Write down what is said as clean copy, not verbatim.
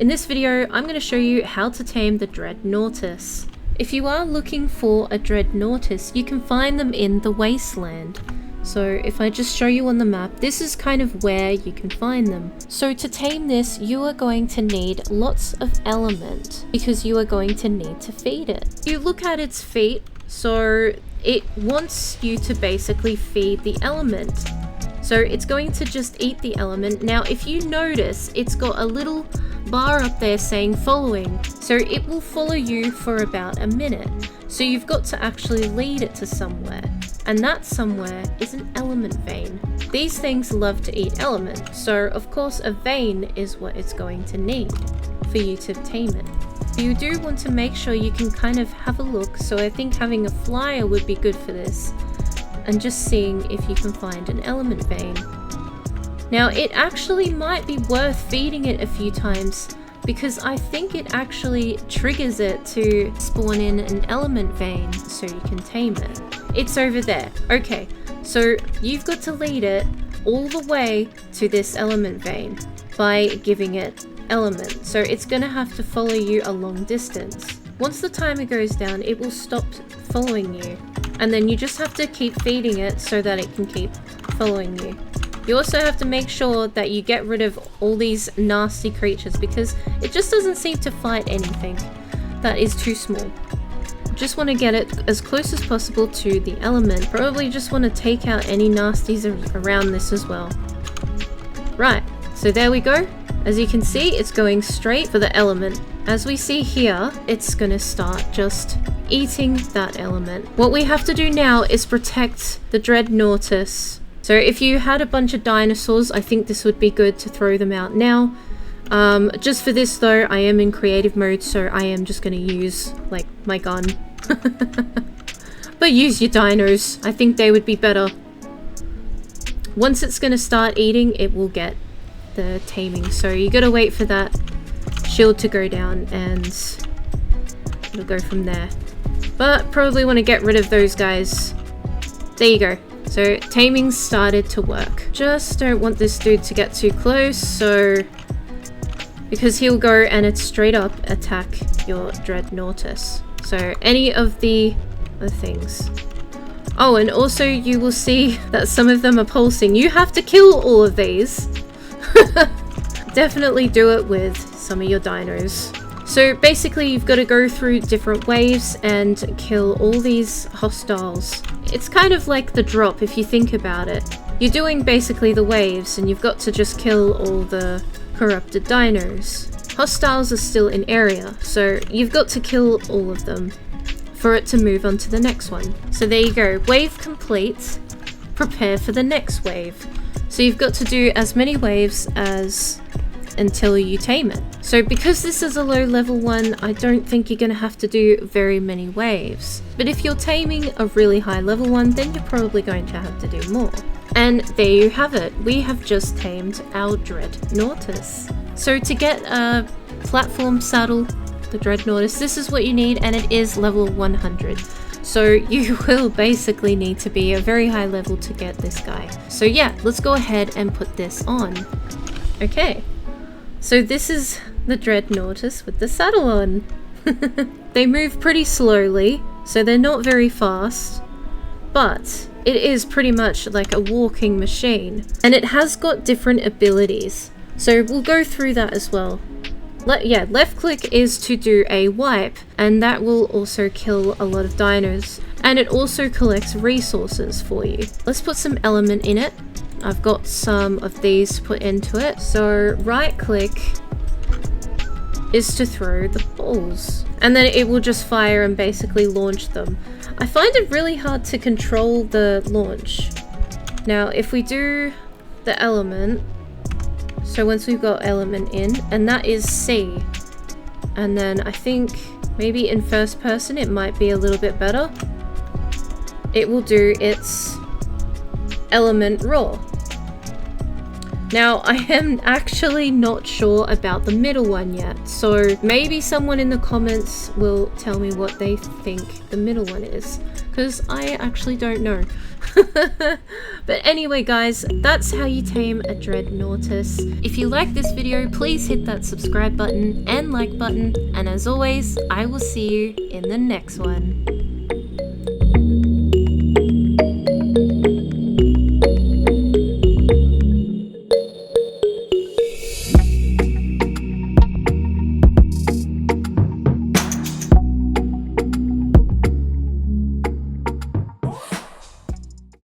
In this video, I'm going to show you how to tame the Dreadnoughtus. If you are looking for a Dreadnoughtus, you can find them in the Wasteland. So if I just show you on the map, this is kind of where you can find them. So to tame this, you are going to need lots of element because you are going to need to feed it. You look at its feet, so it wants you to basically feed the element. So it's going to just eat the element. Now, if you notice, it's got a little bar up there saying following. So it will follow you for about a minute. So you've got to actually lead it to somewhere. And that somewhere is an element vein. These things love to eat element. So of course a vein is what it's going to need for you to tame it. You do want to make sure you can kind of have a look. So I think having a flyer would be good for this. And just seeing if you can find an element vein. Now it actually might be worth feeding it a few times because I think it actually triggers it to spawn in an element vein so you can tame it. It's over there. Okay, so you've got to lead it all the way to this element vein by giving it element. So it's gonna have to follow you a long distance. Once the timer goes down, it will stop following you. And then you just have to keep feeding it so that it can keep following you. You also have to make sure that you get rid of all these nasty creatures because it just doesn't seem to fight anything that is too small. Just want to get it as close as possible to the element. Probably just want to take out any nasties around this as well. Right, so there we go. As you can see, it's going straight for the element. As we see here, it's going to start just eating that element. What we have to do now is protect the Dreadnoughtus. So if you had a bunch of dinosaurs, I think this would be good to throw them out now. Just for this though, I am in creative mode, so I am just going to use like my gun. But use your dinos. I think they would be better. Once it's going to start eating, it will get the taming. So you got to wait for that shield to go down and it'll go from there. But probably want to get rid of those guys. There you go. So taming started to work. Just don't want this dude to get too close, so because he'll go and it's straight up attack your Dreadnoughtus. So any of the other things. Oh, and also you will see that some of them are pulsing. You have to kill all of these. Definitely do it with some of your dinos. So basically you've got to go through different waves and kill all these hostiles. It's kind of like the drop if you think about it. You're doing basically the waves and you've got to just kill all the corrupted dinos. Hostiles are still in area, so you've got to kill all of them for it to move on to the next one. So there you go, wave complete, prepare for the next wave. So you've got to do as many waves as until you tame it. So because this is a low level one, I don't think you're going to have to do very many waves. But if you're taming a really high level one, then you're probably going to have to do more. And there you have it. We have just tamed our Dreadnoughtus. So to get a platform saddle, the Dreadnoughtus, this is what you need, and it is level 100. So you will basically need to be a very high level to get this guy. So yeah, let's go ahead and put this on. Okay. So this is the Dreadnoughtus with the saddle on. They move pretty slowly, so they're not very fast, but it is pretty much like a walking machine. And it has got different abilities, so we'll go through that as well. Left click is to do a wipe, and that will also kill a lot of dinos. And it also collects resources for you. Let's put some element in it. I've got some of these put into it. So right click is to throw the balls. And then it will just fire and basically launch them. I find it really hard to control the launch. Now if we do the element, so once we've got element in, and that is C. And then I think maybe in first person it might be a little bit better. It will do its element raw. Now, I am actually not sure about the middle one yet, so maybe someone in the comments will tell me what they think the middle one is, because I actually don't know. But anyway guys, that's how you tame a Dreadnoughtus. If you like this video, please hit that subscribe button and like button, and as always, I will see you in the next one.